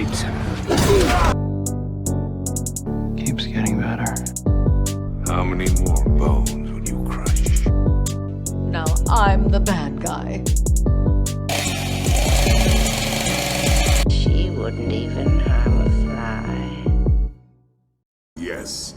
great. Keeps getting better. How many more bones will you crush? Now I'm the bad guy. She wouldn't even harm a fly. Yes,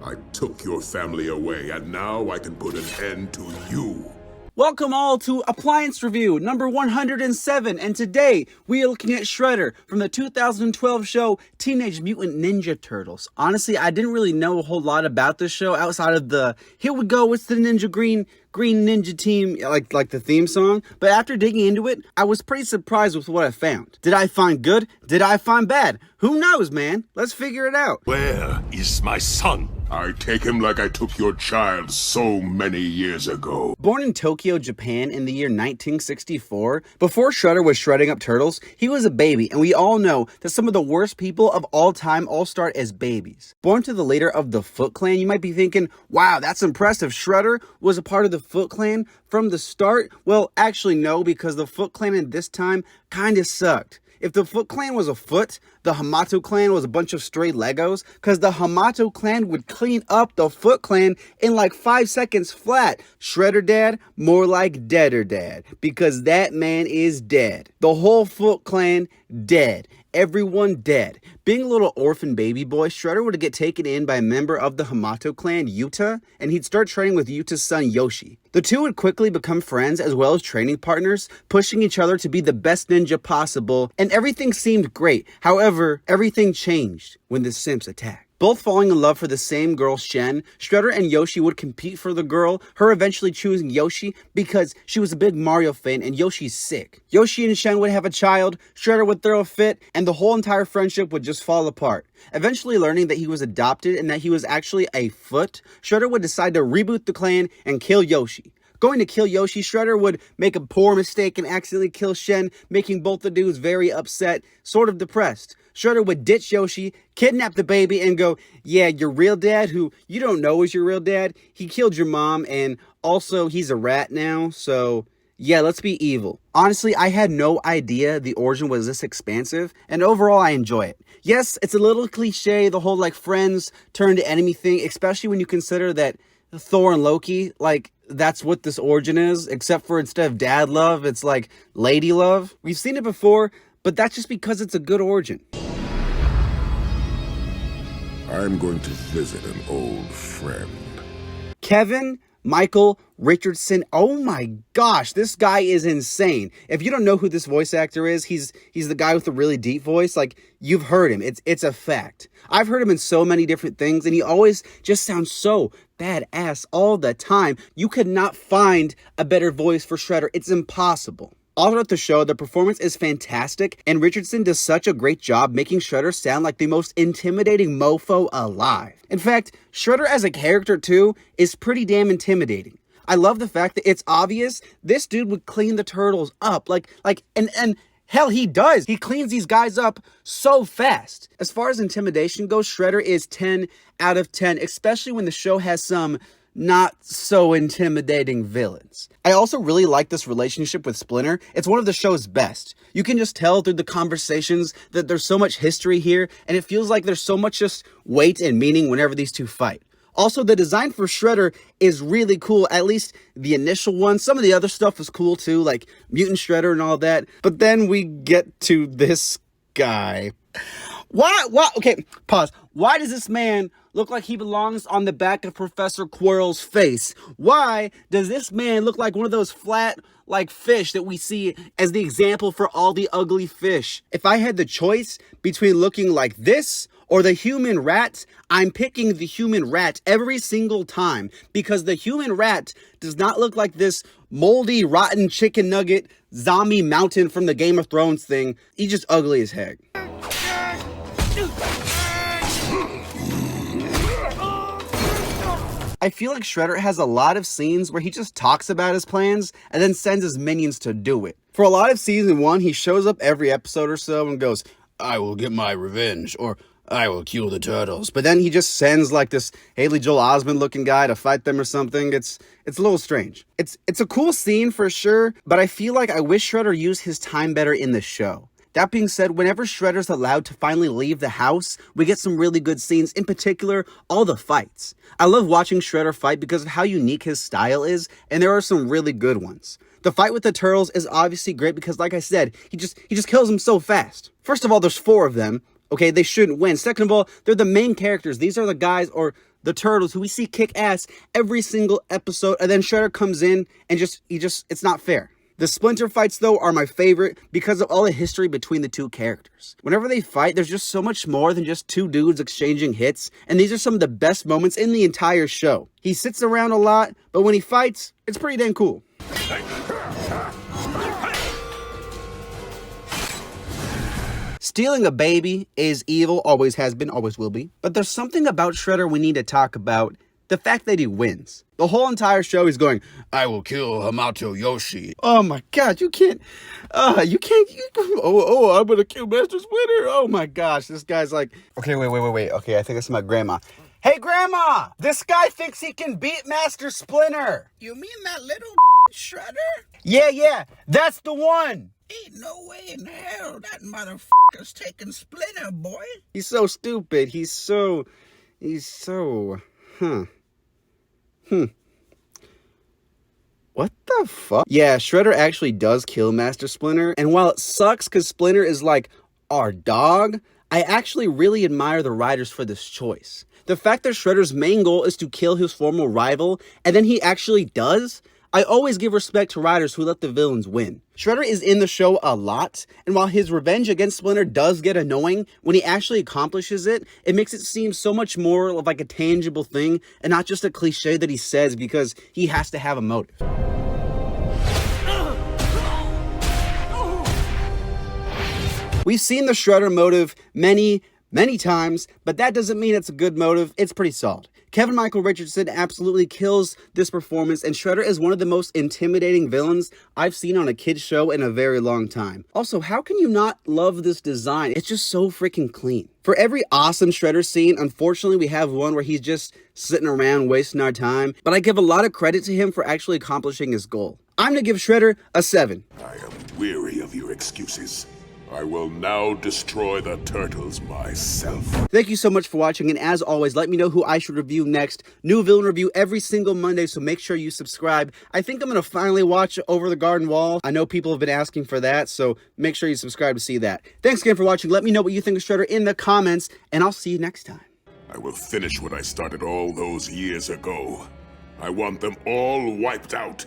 I took your family away, and now I can put an end to you. Welcome all to Appliance Review number 107, and today we are looking at Shredder from the 2012 show Teenage Mutant Ninja Turtles. Honestly, I didn't really know a whole lot about this show outside of the "Here we go, it's the Ninja Green Ninja Team," like the theme song. But after digging into it, I was pretty surprised with what I found. Did I find good? Did I find bad? Who knows, man? Let's figure it out. Where is my son? I take him like I took your child so many years ago. Born in Tokyo, Japan in the year 1964, before Shredder was shredding up turtles, he was a baby, and we all know that some of the worst people of all time all start as babies. Born to the leader of the Foot Clan, you might be thinking, wow, that's impressive. Shredder was a part of the Foot Clan from the start? Well, actually no, because the Foot Clan in this time kinda sucked. If the Foot Clan was a foot, the Hamato Clan was a bunch of stray Legos, because the Hamato Clan would clean up the Foot Clan in like 5 seconds flat. Shredder Dad, more like Deader Dad, because that man is dead. The whole Foot Clan, dead. Everyone dead. Being a little orphan baby boy, Shredder would get taken in by a member of the Hamato clan, Yuta, and he'd start training with Yuta's son, Yoshi. The two would quickly become friends as well as training partners, pushing each other to be the best ninja possible, and everything seemed great. However, everything changed when the Simps attacked. Both falling in love for the same girl, Shen, Shredder and Yoshi would compete for the girl, her eventually choosing Yoshi because she was a big Mario fan and Yoshi's sick. Yoshi and Shen would have a child, Shredder would throw a fit, and the whole entire friendship would just fall apart. Eventually learning that he was adopted and that he was actually a foot, Shredder would decide to reboot the clan and kill Yoshi. Going to kill Yoshi, Shredder would make a poor mistake and accidentally kill Shen, making both the dudes very upset, sort of depressed. Shredder would ditch Yoshi, kidnap the baby, and go, yeah, your real dad, who you don't know is your real dad, he killed your mom, and also he's a rat now, so yeah, let's be evil. Honestly, I had no idea the origin was this expansive, and overall I enjoy it. Yes, it's a little cliche, the whole like friends turn to enemy thing, especially when you consider that Thor and Loki, like, that's what this origin is, except for instead of dad love, it's like lady love. We've seen it before, but that's just because it's a good origin. I'm going to visit an old friend. Kevin Michael Richardson. Oh my gosh, this guy is insane. If you don't know who this voice actor is, he's the guy with the really deep voice. Like, you've heard him. It's a fact. I've heard him in so many different things, and he always just sounds so badass all the time. You could not find a better voice for Shredder. It's impossible. All throughout the show, the performance is fantastic, and Richardson does such a great job making Shredder sound like the most intimidating mofo alive. In fact, Shredder as a character too is pretty damn intimidating. I love the fact that it's obvious this dude would clean the turtles up, and hell, he does. He cleans these guys up so fast. As far as intimidation goes, Shredder is 10 out of 10, especially when the show has some not so intimidating villains. I also really like this relationship with Splinter. It's one of the show's best. You can just tell through the conversations that there's so much history here, and it feels like there's so much just weight and meaning whenever these two fight. Also, the design for Shredder is really cool, at least the initial one. Some of the other stuff was cool too, like Mutant Shredder and all that. But then we get to this guy. Why? Okay, pause. Why does this man look like he belongs on the back of Professor Quirrell's face? Why does this man look like one of those flat, like, fish that we see as the example for all the ugly fish? If I had the choice between looking like this or the human rat, I'm picking the human rat every single time, because the human rat does not look like this moldy, rotten chicken nugget zombie mountain from the Game of Thrones thing. He's just ugly as heck. I feel like Shredder has a lot of scenes where he just talks about his plans and then sends his minions to do it. For a lot of season 1, he shows up every episode or so and goes, I will get my revenge, or I will kill the turtles. But then he just sends like this Haley Joel Osment looking guy to fight them or something. It's a little strange. It's a cool scene for sure, but I feel like I wish Shredder used his time better in the show. That being said, whenever Shredder's allowed to finally leave the house, we get some really good scenes, in particular, all the fights. I love watching Shredder fight because of how unique his style is, and there are some really good ones. The fight with the Turtles is obviously great because, like I said, he just kills them so fast. First of all, there's 4 of them. Okay, they shouldn't win. Second of all, they're the main characters. These are the guys, or the Turtles, who we see kick ass every single episode, and then Shredder comes in and it's not fair. The Splinter fights, though, are my favorite because of all the history between the 2 characters. Whenever they fight, there's just so much more than just 2 dudes exchanging hits, and these are some of the best moments in the entire show. He sits around a lot, but when he fights, it's pretty damn cool. Stealing a baby is evil, always has been, always will be. But there's something about Shredder we need to talk about. The fact that he wins. The whole entire show he's going, I will kill Hamato Yoshi. Oh my god, I'm gonna kill Master Splinter. Oh my gosh, this guy's like, okay, wait. Okay, I think it's my grandma. Hey grandma, this guy thinks he can beat Master Splinter. You mean that little Shredder? Yeah, that's the one. Ain't no way in hell that motherfucker's taking Splinter, boy. He's so stupid. He's so, What the fuck? Yeah, Shredder actually does kill Master Splinter, and while it sucks because Splinter is like our dog, I actually really admire the writers for this choice. The fact that Shredder's main goal is to kill his former rival, and then he actually does, I always give respect to writers who let the villains win. Shredder is in the show a lot, and while his revenge against Splinter does get annoying, when he actually accomplishes it, it makes it seem so much more of like a tangible thing, and not just a cliche that he says because he has to have a motive. We've seen the Shredder motive many times, but that doesn't mean it's a good motive. It's pretty solid. Kevin Michael Richardson absolutely kills this performance, and Shredder is one of the most intimidating villains I've seen on a kid's show in a very long time. Also, how can you not love this design? It's just so freaking clean. For every awesome Shredder scene, unfortunately, we have one where he's just sitting around wasting our time, but I give a lot of credit to him for actually accomplishing his goal. I'm gonna give Shredder a 7. I am weary of your excuses. I will now destroy the Turtles myself. Thank you so much for watching, and as always, let me know who I should review next. New villain review every single Monday, so make sure you subscribe. I think I'm going to finally watch Over the Garden Wall. I know people have been asking for that, so make sure you subscribe to see that. Thanks again for watching. Let me know what you think of Shredder in the comments, and I'll see you next time. I will finish what I started all those years ago. I want them all wiped out.